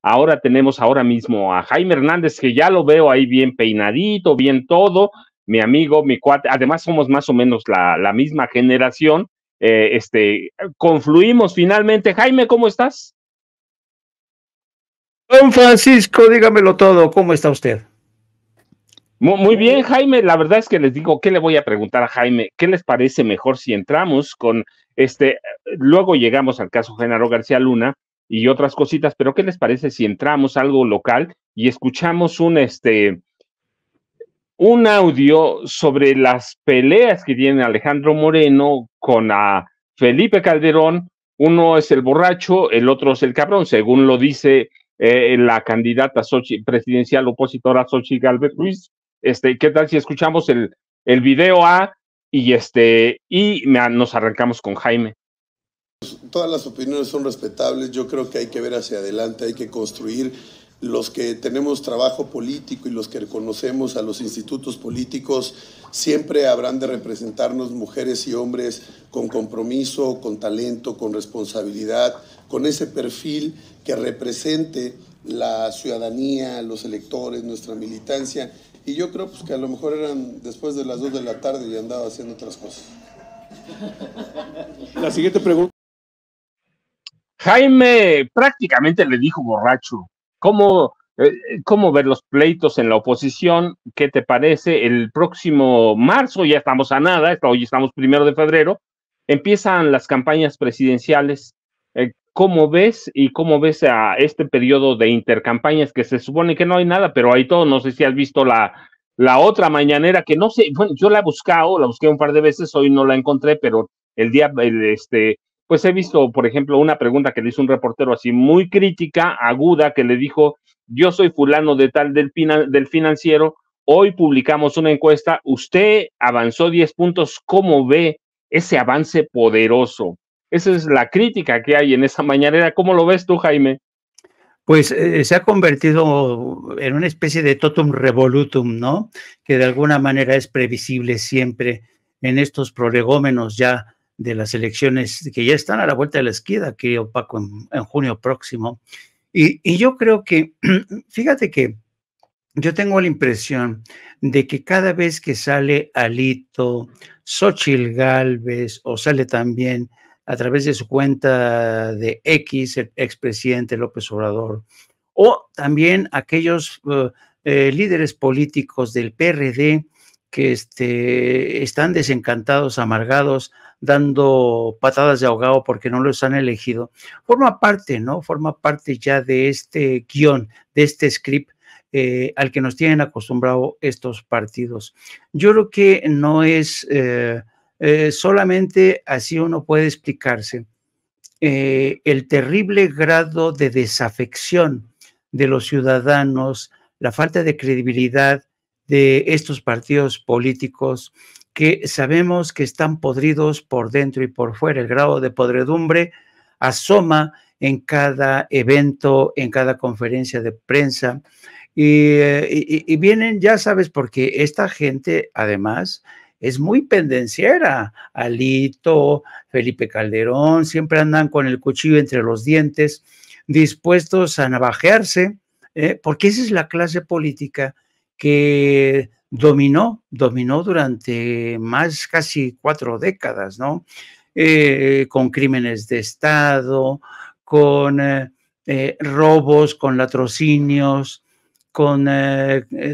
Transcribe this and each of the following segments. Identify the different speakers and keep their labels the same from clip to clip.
Speaker 1: ahora tenemos ahora mismo a Jaime Hernández, que ya lo veo ahí bien peinadito, bien todo, mi amigo, mi cuate, además somos más o menos la misma generación, confluimos finalmente. Jaime, ¿cómo estás?
Speaker 2: Don Francisco, dígamelo todo, ¿cómo está usted?
Speaker 1: Muy bien, Jaime. La verdad es que les digo, ¿qué le voy a preguntar a Jaime? ¿Qué les parece mejor si entramos con luego llegamos al caso Genaro García Luna y otras cositas, pero ¿qué les parece si entramos a algo local y escuchamos un audio sobre las peleas que tiene Alejandro Moreno con Felipe Calderón? Uno es el borracho, el otro es el cabrón, según lo dice la candidata presidencial opositora Xochitl Gálvez Ruiz. ¿Qué tal si escuchamos el video y nos arrancamos con Jaime?
Speaker 3: Todas las opiniones son respetables, yo creo que hay que ver hacia adelante, hay que construir. Los que tenemos trabajo político y los que reconocemos a los institutos políticos, siempre habrán de representarnos mujeres y hombres con compromiso, con talento, con responsabilidad, con ese perfil que represente la ciudadanía, los electores, nuestra militancia. Y yo creo pues, que a lo mejor eran después de las 2 de la tarde y andaba haciendo otras cosas.
Speaker 2: La siguiente pregunta.
Speaker 1: Jaime prácticamente le dijo borracho. ¿Cómo ver los pleitos en la oposición? ¿Qué te parece? El próximo marzo, ya estamos a nada, hoy estamos 1 de febrero, empiezan las campañas presidenciales. ¿Cómo ves a este periodo de intercampañas que se supone que no hay nada, pero hay todo? No sé si has visto la otra mañanera que no sé, bueno, yo la busqué un par de veces, hoy no la encontré, pero pues he visto, por ejemplo, una pregunta que le hizo un reportero así muy crítica, aguda, que le dijo: yo soy fulano de tal del Financiero, hoy publicamos una encuesta, usted avanzó 10 puntos, ¿cómo ve ese avance poderoso? Esa es la crítica que hay en esa mañanera. ¿Cómo lo ves tú, Jaime?
Speaker 2: Pues se ha convertido en una especie de totum revolutum, ¿no? Que de alguna manera es previsible siempre en estos prolegómenos ya de las elecciones que ya están a la vuelta de la esquina, querido Paco, en junio próximo. Y yo creo que, fíjate que yo tengo la impresión de que cada vez que sale Alito, Xochitl Gálvez, o sale también a través de su cuenta de X, el expresidente López Obrador, o también aquellos líderes políticos del PRD que están desencantados, amargados, dando patadas de ahogado porque no los han elegido, forma parte, ¿no? Forma parte ya de este guión, de este script al que nos tienen acostumbrado estos partidos. Yo creo que no es solamente así uno puede explicarse el terrible grado de desafección de los ciudadanos, la falta de credibilidad de estos partidos políticos que sabemos que están podridos por dentro y por fuera. El grado de podredumbre asoma en cada evento, en cada conferencia de prensa, y vienen, ya sabes, porque esta gente además es muy pendenciera. Alito, Felipe Calderón, siempre andan con el cuchillo entre los dientes, dispuestos a navajearse, porque esa es la clase política que dominó durante más casi 4 décadas, ¿no? Con crímenes de Estado, con robos, con latrocinios, con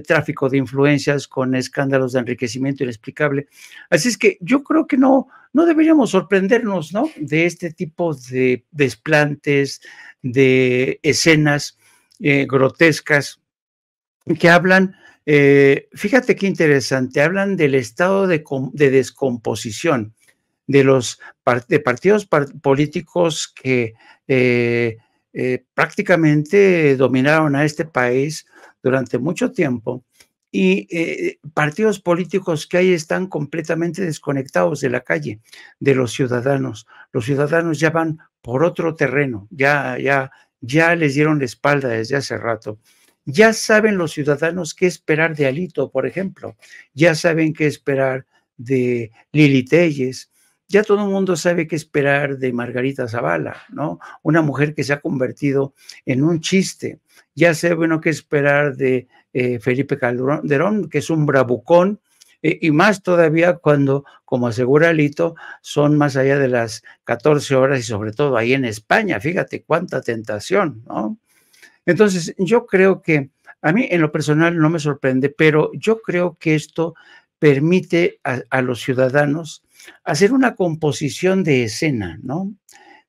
Speaker 2: tráfico de influencias, con escándalos de enriquecimiento inexplicable. Así es que yo creo que no deberíamos sorprendernos, ¿no? De este tipo de desplantes, de escenas grotescas que hablan, fíjate qué interesante, hablan del estado de descomposición de los partidos políticos que prácticamente dominaron a este país durante mucho tiempo, y partidos políticos que ahí están completamente desconectados de la calle, de los ciudadanos. Los ciudadanos ya van por otro terreno, ya les dieron la espalda desde hace rato. Ya saben los ciudadanos qué esperar de Alito, por ejemplo. Ya saben qué esperar de Lili Téllez, ya todo el mundo sabe qué esperar de Margarita Zavala, ¿no? Una mujer que se ha convertido en un chiste. Ya sabe uno qué esperar de Felipe Calderón, que es un bravucón, y más todavía cuando, como asegura Alito, son más allá de las 14 horas y sobre todo ahí en España. Fíjate cuánta tentación, ¿no? Entonces, yo creo que a mí en lo personal no me sorprende, pero yo creo que esto permite a los ciudadanos hacer una composición de escena, ¿no?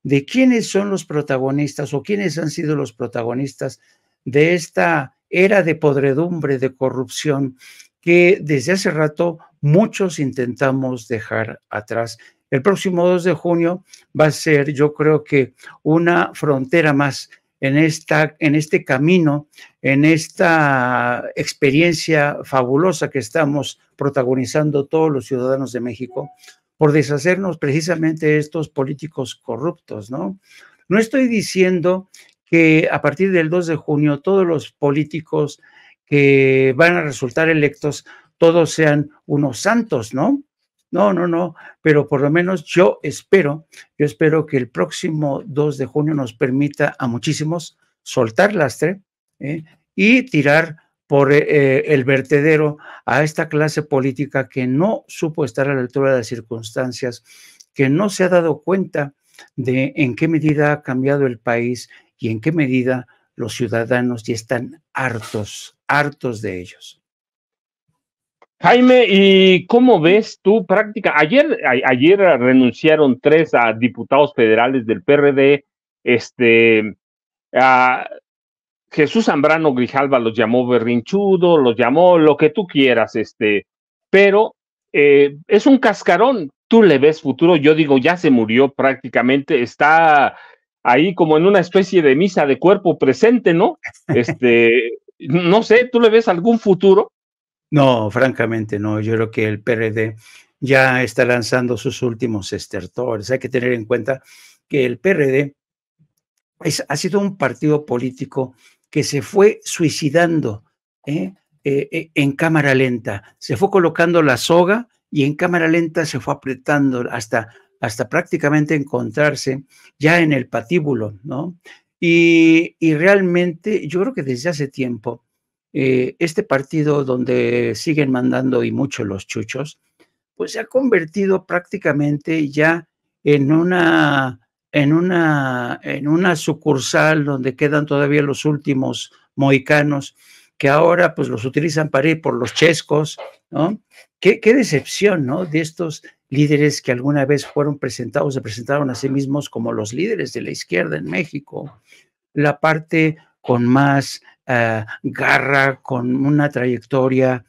Speaker 2: De quiénes son los protagonistas o quiénes han sido los protagonistas de esta era de podredumbre, de corrupción, que desde hace rato muchos intentamos dejar atrás. El próximo 2 de junio va a ser, yo creo que, una frontera más en este camino, en esta experiencia fabulosa que estamos protagonizando todos los ciudadanos de México, por deshacernos precisamente de estos políticos corruptos, ¿no? No estoy diciendo que a partir del 2 de junio todos los políticos que van a resultar electos, todos sean unos santos, ¿no? No, pero por lo menos yo espero que el próximo 2 de junio nos permita a muchísimos soltar lastre y tirar por el vertedero a esta clase política que no supo estar a la altura de las circunstancias, que no se ha dado cuenta de en qué medida ha cambiado el país y en qué medida los ciudadanos ya están hartos de ellos.
Speaker 1: Jaime, ¿y cómo ves tú ayer renunciaron 3 diputados federales del PRD, Jesús Zambrano Grijalva los llamó berrinchudo, los llamó lo que tú quieras, pero es un cascarón. Tú le ves futuro, yo digo, ya se murió prácticamente, está ahí como en una especie de misa de cuerpo presente, ¿no? No sé, ¿tú le ves algún futuro?
Speaker 2: No, francamente no. Yo creo que el PRD ya está lanzando sus últimos estertores. Hay que tener en cuenta que el PRD ha sido un partido político que se fue suicidando en cámara lenta. Se fue colocando la soga y en cámara lenta se fue apretando hasta prácticamente encontrarse ya en el patíbulo, ¿no? Y realmente yo creo que desde hace tiempo este partido donde siguen mandando y mucho los chuchos, pues se ha convertido prácticamente ya en una sucursal donde quedan todavía los últimos mohicanos, que ahora pues los utilizan para ir por los chescos, ¿no? Qué decepción, ¿no? De estos líderes que alguna vez fueron presentados, se presentaron a sí mismos como los líderes de la izquierda en México. La parte con más garra, con una trayectoria,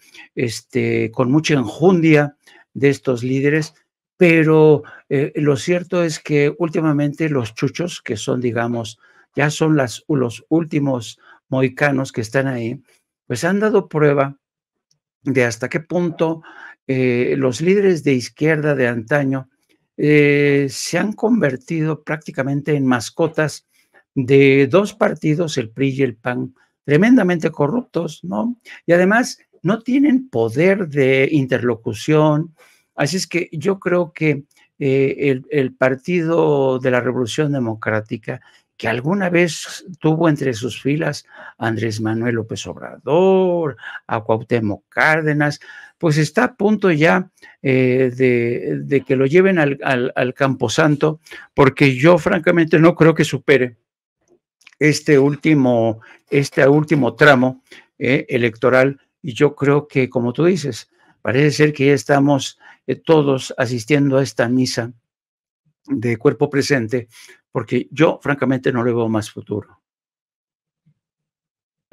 Speaker 2: con mucha enjundia de estos líderes, pero lo cierto es que últimamente los chuchos, que son, digamos, ya son los últimos mohicanos que están ahí, pues han dado prueba de hasta qué punto los líderes de izquierda de antaño se han convertido prácticamente en mascotas de 2 partidos, el PRI y el PAN, tremendamente corruptos, ¿no? Y además no tienen poder de interlocución. Así es que yo creo que el Partido de la Revolución Democrática, que alguna vez tuvo entre sus filas a Andrés Manuel López Obrador, a Cuauhtémoc Cárdenas, pues está a punto ya de que lo lleven al camposanto, porque yo francamente no creo que supere este último tramo electoral, y yo creo que, como tú dices, parece ser que ya estamos todos asistiendo a esta misa de cuerpo presente, porque yo francamente no le veo más futuro.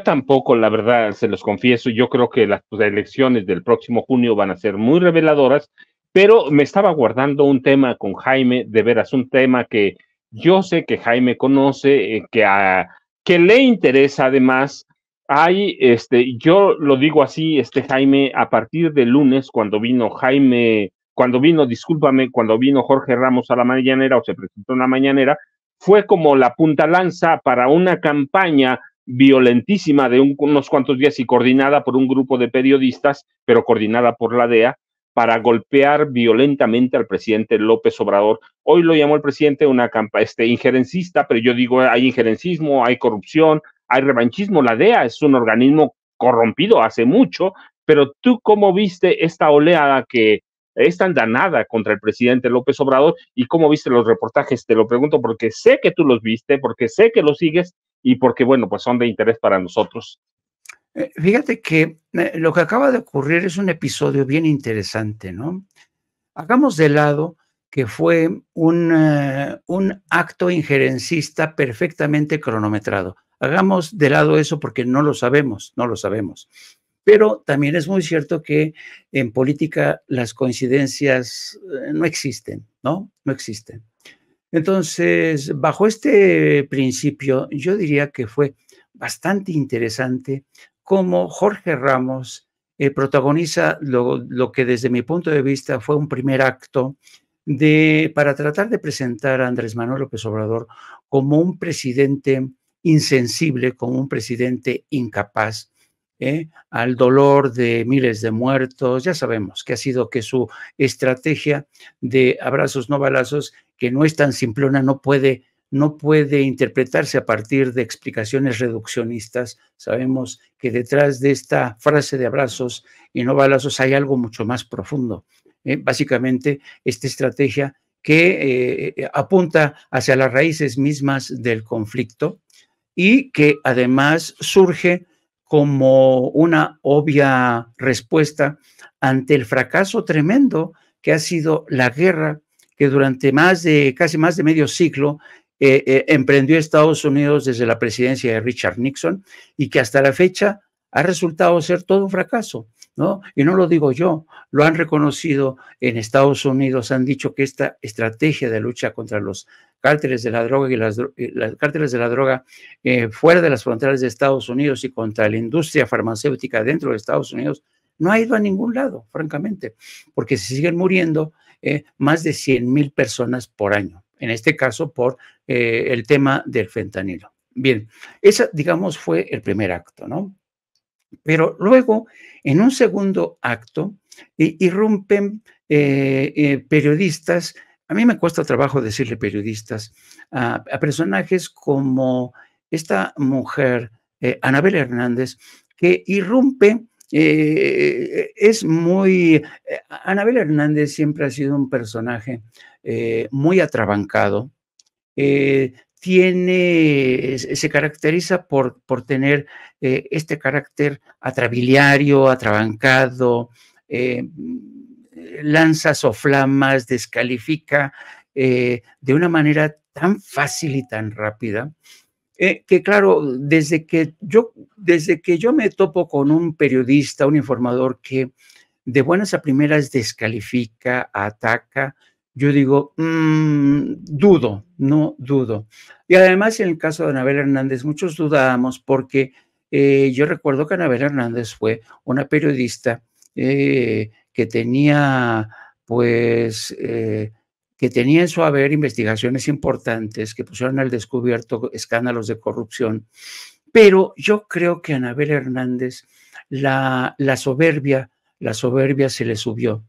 Speaker 1: Tampoco, la verdad, se los confieso, yo creo que las elecciones del próximo junio van a ser muy reveladoras, pero me estaba guardando un tema con Jaime, de veras, un tema que yo sé que Jaime conoce, que le interesa además. Yo lo digo así, Jaime, a partir del lunes, cuando vino Jorge Ramos a la mañanera, o se presentó en la mañanera, fue como la punta lanza para una campaña violentísima de unos cuantos días y coordinada por un grupo de periodistas, pero coordinada por la DEA, para golpear violentamente al presidente López Obrador. Hoy lo llamó el presidente una injerencista, pero yo digo, hay injerencismo, hay corrupción, hay revanchismo. La DEA es un organismo corrompido hace mucho, pero tú cómo viste esta oleada que es tan danada contra el presidente López Obrador y cómo viste los reportajes. Te lo pregunto porque sé que tú los viste, porque sé que los sigues y porque, bueno, pues son de interés para nosotros.
Speaker 2: Fíjate que lo que acaba de ocurrir es un episodio bien interesante, ¿no? Hagamos de lado que fue un acto injerencista perfectamente cronometrado. Hagamos de lado eso porque no lo sabemos, no lo sabemos. Pero también es muy cierto que en política las coincidencias no existen, ¿no? No existen. Entonces, bajo este principio, yo diría que fue bastante interesante cómo Jorge Ramos protagoniza lo que desde mi punto de vista fue un primer acto para tratar de presentar a Andrés Manuel López Obrador como un presidente insensible, como un presidente incapaz, al dolor de miles de muertos. Ya sabemos que ha sido que su estrategia de abrazos no balazos, que no es tan simplona, no puede interpretarse a partir de explicaciones reduccionistas. Sabemos que detrás de esta frase de abrazos y no balazos hay algo mucho más profundo. Básicamente, esta estrategia que apunta hacia las raíces mismas del conflicto y que además surge como una obvia respuesta ante el fracaso tremendo que ha sido la guerra que durante casi más de medio siglo emprendió Estados Unidos desde la presidencia de Richard Nixon y que hasta la fecha ha resultado ser todo un fracaso, ¿no? Y no lo digo yo, lo han reconocido en Estados Unidos, han dicho que esta estrategia de lucha contra los cárteles de la droga y las cárteles de la droga fuera de las fronteras de Estados Unidos y contra la industria farmacéutica dentro de Estados Unidos no ha ido a ningún lado, francamente, porque se siguen muriendo más de 100,000 personas por año, en este caso por el tema del fentanilo. Bien, ese, digamos, fue el primer acto, ¿no? Pero luego, en un segundo acto, irrumpen periodistas. A mí me cuesta trabajo decirle periodistas a personajes como esta mujer, Anabel Hernández, que irrumpe. Anabel Hernández siempre ha sido un personaje muy atrabancado. Se caracteriza por tener este carácter atrabiliario, atrabancado, lanza soflamas, descalifica de una manera tan fácil y tan rápida, que claro, desde que yo me topo con un periodista, un informador que de buenas a primeras descalifica, ataca, yo digo, dudo. Y además, en el caso de Anabel Hernández, muchos dudamos porque yo recuerdo que Anabel Hernández fue una periodista que tenía, que tenía en su haber investigaciones importantes que pusieron al descubierto escándalos de corrupción. Pero yo creo que a Anabel Hernández la soberbia se le subió.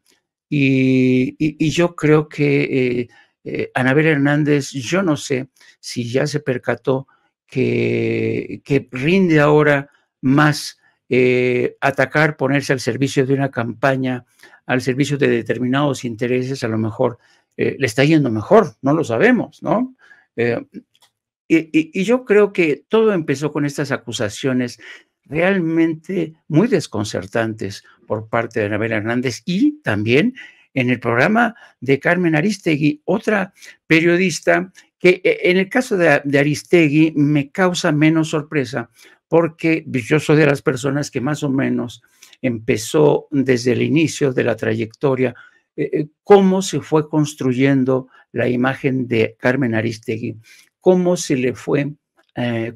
Speaker 2: Y yo creo que Anabel Hernández, yo no sé si ya se percató que rinde ahora más atacar, ponerse al servicio de una campaña, al servicio de determinados intereses. A lo mejor le está yendo mejor, no lo sabemos, ¿no? Y yo creo que todo empezó con estas acusaciones realmente muy desconcertantes por parte de Anabel Hernández y también en el programa de Carmen Aristegui, otra periodista que en el caso de Aristegui me causa menos sorpresa porque yo soy de las personas que más o menos empezó desde el inicio de la trayectoria, cómo se fue construyendo la imagen de Carmen Aristegui, cómo se le fue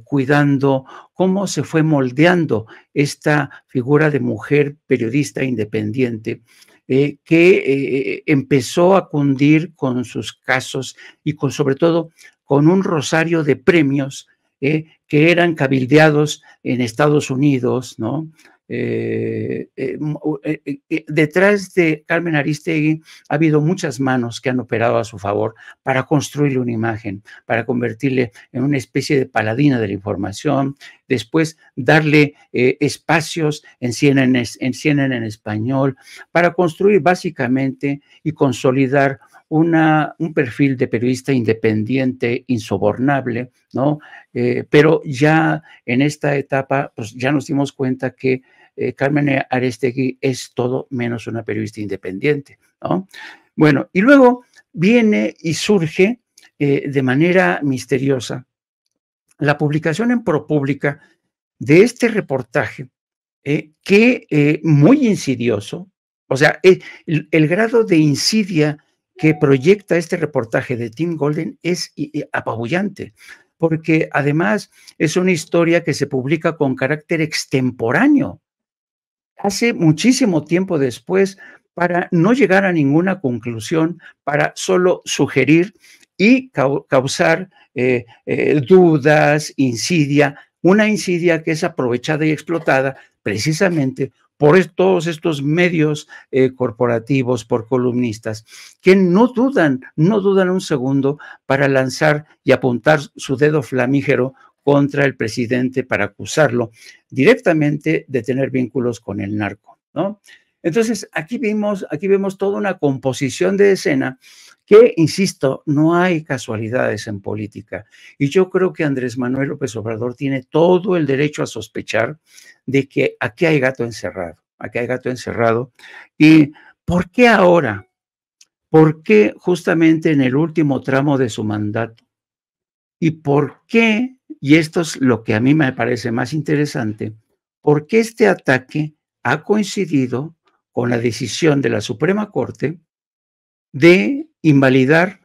Speaker 2: cuidando, cómo se fue moldeando esta figura de mujer periodista independiente que empezó a cundir con sus casos y sobre todo con un rosario de premios que eran cabildeados en Estados Unidos, ¿no? detrás de Carmen Aristegui ha habido muchas manos que han operado a su favor para construirle una imagen, para convertirle en una especie de paladina de la información, después darle espacios en CNN en español, para construir básicamente y consolidar un perfil de periodista independiente, insobornable, ¿no? Pero ya en esta etapa, pues ya nos dimos cuenta que Carmen Aristegui es todo menos una periodista independiente, ¿no? Bueno, y luego viene y surge de manera misteriosa la publicación en ProPublica de este reportaje que muy insidioso, o sea, el grado de insidia que proyecta este reportaje de Tim Golden es apabullante, porque además es una historia que se publica con carácter extemporáneo, hace muchísimo tiempo después, para no llegar a ninguna conclusión, para solo sugerir y causar dudas, insidia, una insidia que es aprovechada y explotada precisamente por todos estos medios corporativos, por columnistas, que no dudan un segundo para lanzar y apuntar su dedo flamígero contra el presidente para acusarlo directamente de tener vínculos con el narco, ¿no? Entonces, aquí vemos toda una composición de escena que, insisto, no hay casualidades en política. Y yo creo que Andrés Manuel López Obrador tiene todo el derecho a sospechar de que aquí hay gato encerrado, aquí hay gato encerrado. ¿Y por qué ahora? ¿Por qué justamente en el último tramo de su mandato? ¿Y por qué? Y esto es lo que a mí me parece más interesante, ¿por qué este ataque ha coincidido con la decisión de la Suprema Corte de invalidar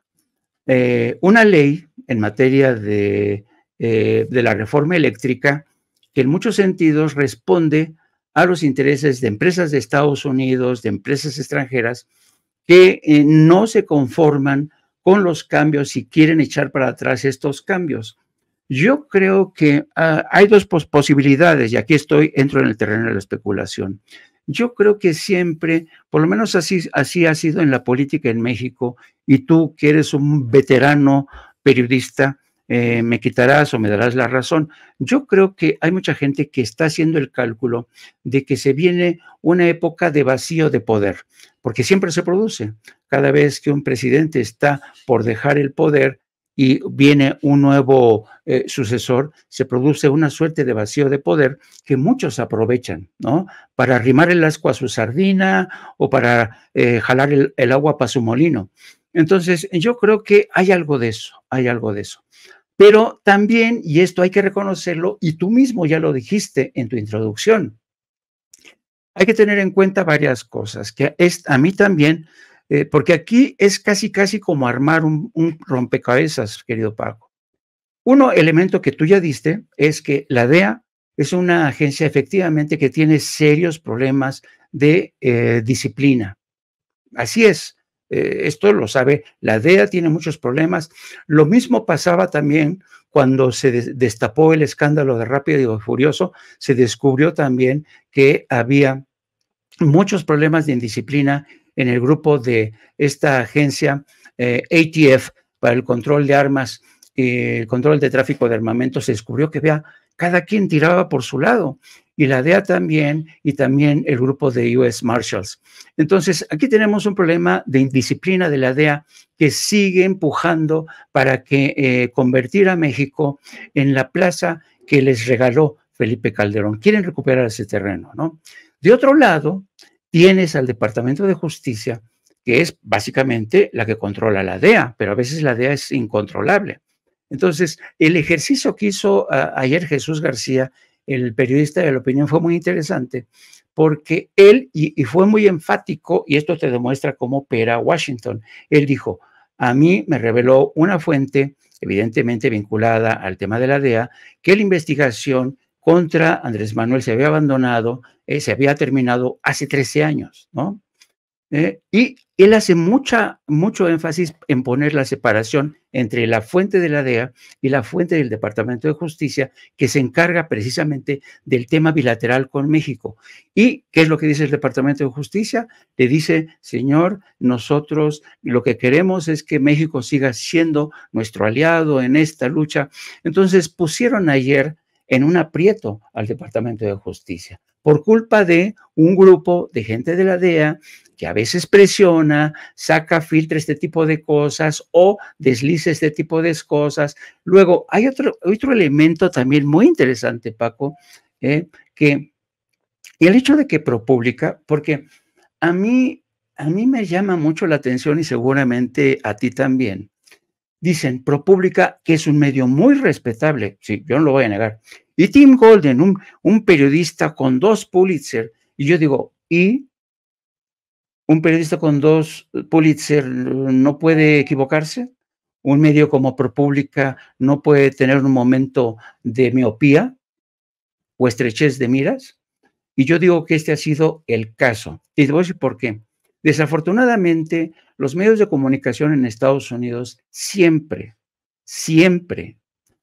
Speaker 2: una ley en materia de la reforma eléctrica que en muchos sentidos responde a los intereses de empresas de Estados Unidos, de empresas extranjeras, que no se conforman con los cambios y quieren echar para atrás estos cambios? Yo creo que hay dos posibilidades, y aquí entro en el terreno de la especulación. Yo creo que siempre, por lo menos así ha sido en la política en México, y tú que eres un veterano periodista, me quitarás o me darás la razón. Yo creo que hay mucha gente que está haciendo el cálculo de que se viene una época de vacío de poder, porque siempre se produce. Cada vez que un presidente está por dejar el poder y viene un nuevo sucesor, se produce una suerte de vacío de poder que muchos aprovechan, ¿no? Para arrimar el ascua a su sardina o para jalar el agua para su molino. Entonces, yo creo que hay algo de eso, hay algo de eso. Pero también, y esto hay que reconocerlo, y tú mismo ya lo dijiste en tu introducción, hay que tener en cuenta varias cosas, que a mí también, porque aquí es casi como armar un rompecabezas, querido Paco. Uno elemento que tú ya diste es que la DEA es una agencia efectivamente que tiene serios problemas de disciplina. Así es. Esto lo sabe, la DEA tiene muchos problemas. Lo mismo pasaba también cuando se destapó el escándalo de Rápido y Furioso, se descubrió también que había muchos problemas de indisciplina en el grupo de esta agencia ATF para el control de armas, el control de tráfico de armamento. Se descubrió que cada quien tiraba por su lado, y la DEA también, y también el grupo de US Marshals. Entonces, aquí tenemos un problema de indisciplina de la DEA que sigue empujando para que convertir a México en la plaza que les regaló Felipe Calderón. Quieren recuperar ese terreno, ¿no? De otro lado, tienes al Departamento de Justicia, que es básicamente la que controla la DEA, pero a veces la DEA es incontrolable. Entonces, el ejercicio que hizo ayer Jesús García, el periodista de La Opinión, fue muy interesante, porque él, y fue muy enfático, y esto te demuestra cómo opera Washington. Él dijo, a mí me reveló una fuente, evidentemente vinculada al tema de la DEA, que la investigación contra Andrés Manuel se había abandonado, se había terminado hace 13 años, ¿no? Y él hace mucho énfasis en poner la separación entre la fuente de la DEA y la fuente del Departamento de Justicia, que se encarga precisamente del tema bilateral con México. ¿Y qué es lo que dice el Departamento de Justicia? Le dice, señor, nosotros lo que queremos es que México siga siendo nuestro aliado en esta lucha. Entonces pusieron ayer en un aprieto al Departamento de Justicia por culpa de un grupo de gente de la DEA que a veces presiona, filtra este tipo de cosas o desliza este tipo de cosas. Luego, hay otro elemento también muy interesante, Paco, que el hecho de que ProPublica, porque a mí me llama mucho la atención y seguramente a ti también. Dicen ProPublica, que es un medio muy respetable, sí, yo no lo voy a negar. Y Tim Golden, un periodista con 2 Pulitzer, y yo digo, ¿y un periodista con 2 Pulitzer no puede equivocarse? ¿Un medio como ProPublica no puede tener un momento de miopía o estrechez de miras? Y yo digo que este ha sido el caso. Y te voy a decir por qué. Desafortunadamente, los medios de comunicación en Estados Unidos siempre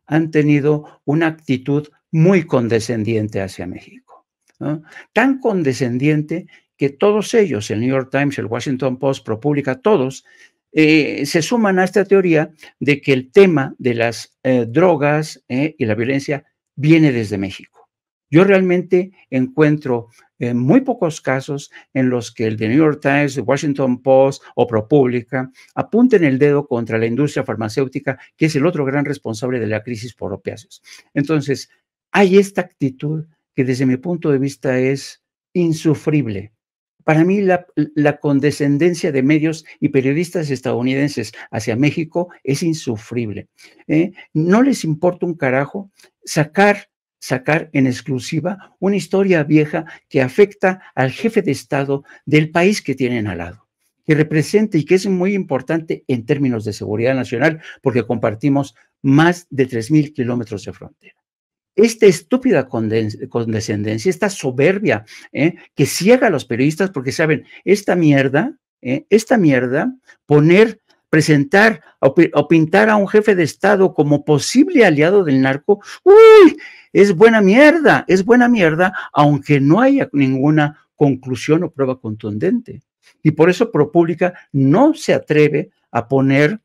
Speaker 2: han tenido una actitud muy condescendiente hacia México, ¿no? Tan condescendiente que todos ellos, el New York Times, el Washington Post, ProPublica, todos, se suman a esta teoría de que el tema de las drogas y la violencia viene desde México. Yo realmente encuentro muy pocos casos en los que el The New York Times, el Washington Post o ProPublica apunten el dedo contra la industria farmacéutica, que es el otro gran responsable de la crisis por opiáceos. Entonces, hay esta actitud que desde mi punto de vista es insufrible. Para mí la condescendencia de medios y periodistas estadounidenses hacia México es insufrible. No les importa un carajo sacar en exclusiva una historia vieja que afecta al jefe de Estado del país que tienen al lado, que representa y que es muy importante en términos de seguridad nacional, porque compartimos más de 3,000 kilómetros de frontera. Esta estúpida condescendencia, esta soberbia, que ciega a los periodistas porque saben, esta mierda, presentar o pintar a un jefe de Estado como posible aliado del narco, ¡uy! Es buena mierda, aunque no haya ninguna conclusión o prueba contundente. Y por eso ProPublica no se atreve a poner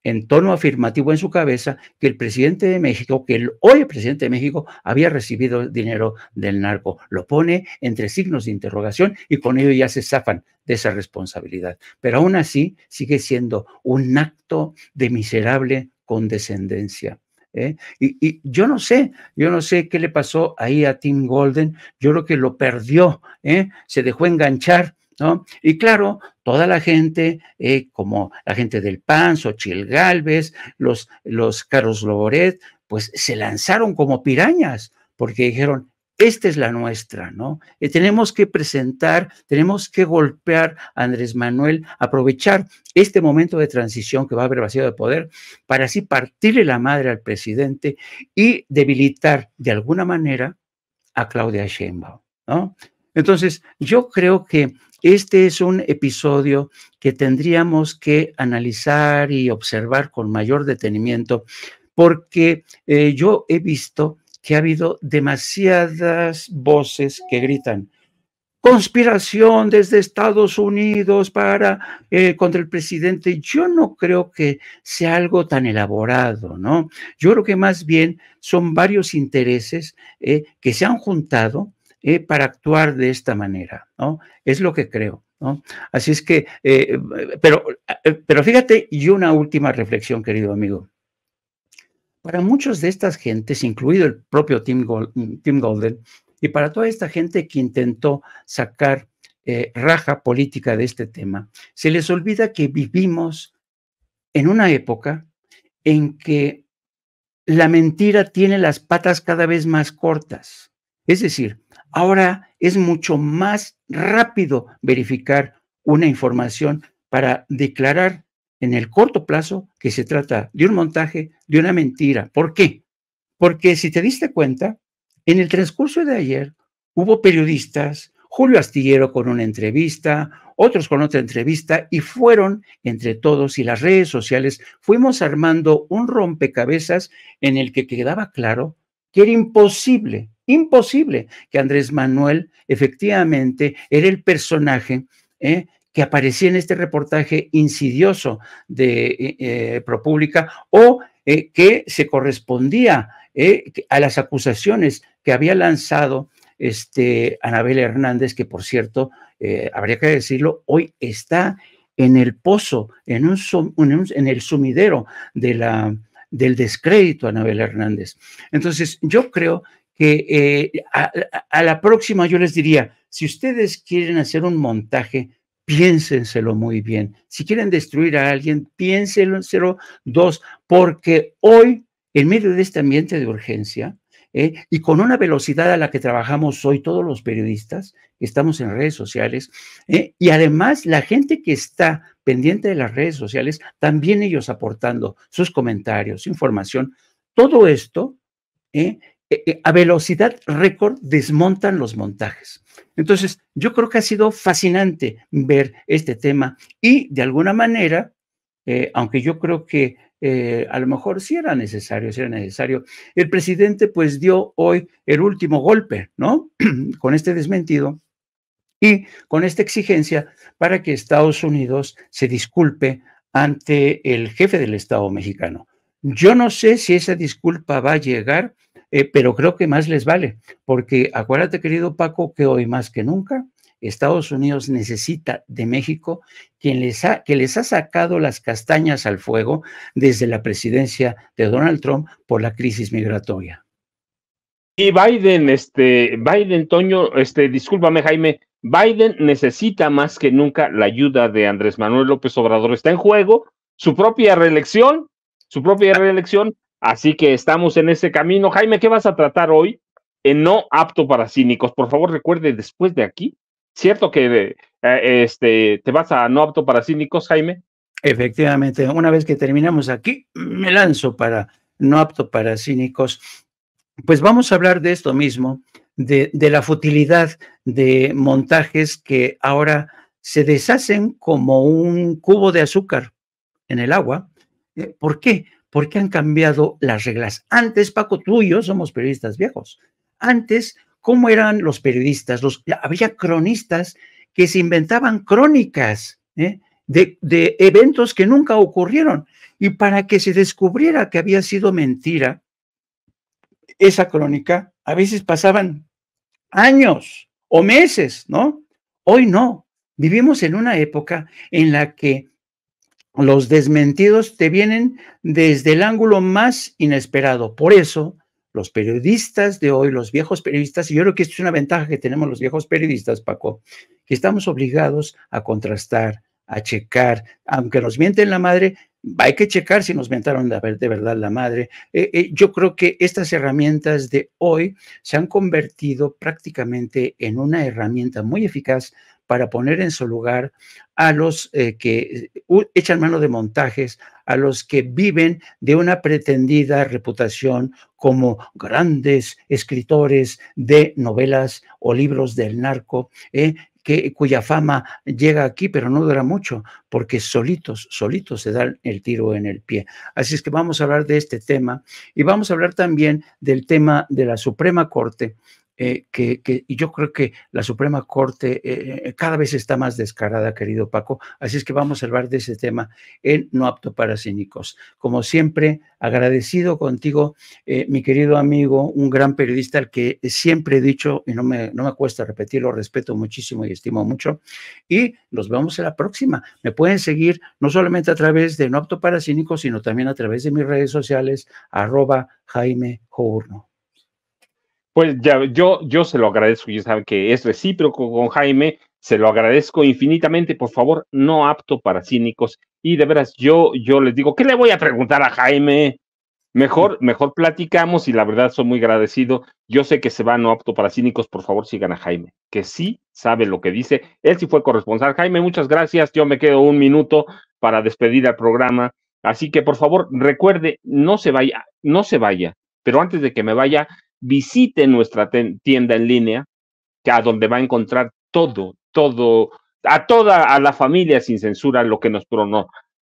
Speaker 2: en tono afirmativo en su cabeza que el presidente de México, que el hoy presidente de México había recibido dinero del narco. Lo pone entre signos de interrogación y con ello ya se zafan de esa responsabilidad. Pero aún así sigue siendo un acto de miserable condescendencia. Y yo no sé qué le pasó ahí a Tim Golden. Yo creo que lo perdió, se dejó enganchar, ¿no? Y claro, toda la gente, como la gente del PAN, Xochitl Gálvez, los Carlos Loret, pues se lanzaron como pirañas, porque dijeron, esta es la nuestra, ¿no? Tenemos que tenemos que golpear a Andrés Manuel, aprovechar este momento de transición que va a haber vacío de poder, para así partirle la madre al presidente y debilitar de alguna manera a Claudia Sheinbaum, ¿no? Entonces, yo creo que este es un episodio que tendríamos que analizar y observar con mayor detenimiento, porque yo he visto que ha habido demasiadas voces que gritan conspiración desde Estados Unidos contra el presidente. Yo no creo que sea algo tan elaborado, ¿no? Yo creo que más bien son varios intereses que se han juntado para actuar de esta manera, ¿no? Es lo que creo, ¿no? Así es que, pero fíjate, y una última reflexión, querido amigo. Para muchos de estas gentes, incluido el propio Tim Golden, y para toda esta gente que intentó sacar raja política de este tema, se les olvida que vivimos en una época en que la mentira tiene las patas cada vez más cortas. Es decir, ahora es mucho más rápido verificar una información para declarar en el corto plazo que se trata de un montaje, de una mentira. ¿Por qué? Porque si te diste cuenta, en el transcurso de ayer hubo periodistas, Julio Astillero con una entrevista, otros con otra entrevista, y fueron entre todos y las redes sociales, fuimos armando un rompecabezas en el que quedaba claro que era imposible que Andrés Manuel efectivamente era el personaje que aparecía en este reportaje insidioso de ProPublica, o que se correspondía a las acusaciones que había lanzado Anabel Hernández, que por cierto, habría que decirlo, hoy está en el pozo, en el sumidero del descrédito a Anabel Hernández. Entonces, yo creo que a la próxima yo les diría, si ustedes quieren hacer un montaje, piénsenselo muy bien. Si quieren destruir a alguien, piénsenselo dos, porque hoy, en medio de este ambiente de urgencia, y con una velocidad a la que trabajamos hoy todos los periodistas, que estamos en redes sociales, y además la gente que está pendiente de las redes sociales, también ellos aportando sus comentarios, información, todo esto, a velocidad récord desmontan los montajes. Entonces, yo creo que ha sido fascinante ver este tema y de alguna manera, aunque yo creo que a lo mejor sí era necesario, el presidente pues dio hoy el último golpe, ¿no? Con este desmentido y con esta exigencia para que Estados Unidos se disculpe ante el jefe del Estado mexicano. Yo no sé si esa disculpa va a llegar, pero creo que más les vale, porque acuérdate, querido Paco, que hoy más que nunca Estados Unidos necesita de México, que les ha sacado las castañas al fuego desde la presidencia de Donald Trump por la crisis migratoria.
Speaker 1: Y Biden, Toño, discúlpame, Jaime, Biden necesita más que nunca la ayuda de Andrés Manuel López Obrador. Está en juego su propia reelección, así que estamos en ese camino. Jaime, ¿qué vas a tratar hoy en No Apto para Cínicos? Por favor, recuerde, después de aquí, ¿cierto que te vas a No Apto para Cínicos, Jaime?
Speaker 2: Efectivamente, una vez que terminamos aquí, me lanzo para No Apto para Cínicos. Pues vamos a hablar de esto mismo, de la futilidad de montajes que ahora se deshacen como un cubo de azúcar en el agua. ¿Por qué? Porque han cambiado las reglas. Antes, Paco, tú y yo somos periodistas viejos. Antes, ¿cómo eran los periodistas? Había cronistas que se inventaban crónicas de eventos que nunca ocurrieron. Y para que se descubriera que había sido mentira esa crónica, a veces pasaban años o meses, ¿no? Hoy no. Vivimos en una época en la que los desmentidos te vienen desde el ángulo más inesperado. Por eso, los periodistas de hoy, los viejos periodistas, y yo creo que esto es una ventaja que tenemos los viejos periodistas, Paco, que estamos obligados a contrastar, a checar, aunque nos mienten la madre, hay que checar si nos mentaron de verdad la madre. Yo creo que estas herramientas de hoy se han convertido prácticamente en una herramienta muy eficaz para poner en su lugar a los que echan mano de montajes, a los que viven de una pretendida reputación como grandes escritores de novelas o libros del narco, cuya fama llega aquí, pero no dura mucho, porque solitos se dan el tiro en el pie. Así es que vamos a hablar de este tema y vamos a hablar también del tema de la Suprema Corte, y yo creo que la Suprema Corte cada vez está más descarada, querido Paco, así es que vamos a hablar de ese tema en No Apto para Cínicos. Como siempre, agradecido contigo, mi querido amigo, un gran periodista al que siempre he dicho, y no me cuesta repetirlo, respeto muchísimo y estimo mucho, y nos vemos en la próxima. Me pueden seguir no solamente a través de No Apto para Cínicos, sino también a través de mis redes sociales, @Jaime Journo.
Speaker 1: Pues ya, yo se lo agradezco, ya saben que es recíproco con Jaime, se lo agradezco infinitamente, por favor, No Apto para Cínicos, y de veras, yo les digo, ¿qué le voy a preguntar a Jaime? Mejor platicamos, y la verdad soy muy agradecido, yo sé que se va No Apto para Cínicos, por favor sigan a Jaime, que sí sabe lo que dice, él sí fue corresponsal. Jaime, muchas gracias, yo me quedo un minuto para despedir al programa, así que por favor, recuerde, no se vaya, pero antes de que me vaya, visite nuestra tienda en línea, a donde va a encontrar todo, a la familia sin censura, lo que nos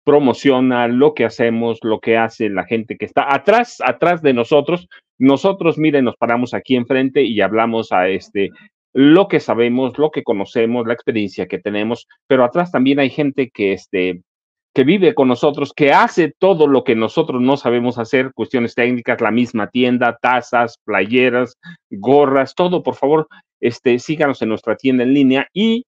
Speaker 1: promociona, lo que hacemos, lo que hace la gente que está atrás de nosotros. Nosotros, miren, nos paramos aquí enfrente y hablamos a lo que sabemos, lo que conocemos, la experiencia que tenemos, pero atrás también hay gente que vive con nosotros, que hace todo lo que nosotros no sabemos hacer, cuestiones técnicas, la misma tienda, tazas, playeras, gorras, todo. Por favor, síganos en nuestra tienda en línea y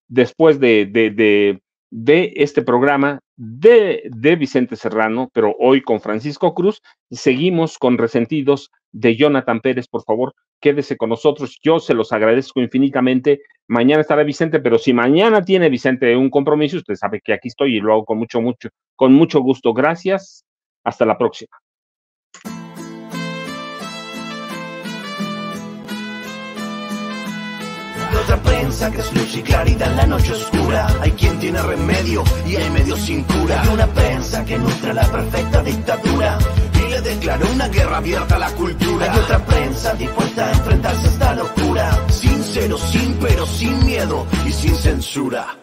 Speaker 1: después de este programa de Vicente Serrano, pero hoy con Francisco Cruz, seguimos con Resentidos de Jonathan Pérez. Por favor, quédese con nosotros, yo se los agradezco infinitamente. Mañana estará Vicente, pero si mañana tiene Vicente un compromiso, usted sabe que aquí estoy y lo hago con mucho gusto. Gracias, hasta la próxima.
Speaker 4: Otra prensa que es luz y claridad en la noche oscura. Hay quien tiene remedio y hay medio sin cura. Hay una prensa que nutre la perfecta dictadura y le declaró una guerra abierta a la cultura. Hay otra prensa dispuesta a enfrentarse a esta locura, sincero, sin pero, sin miedo y sin censura.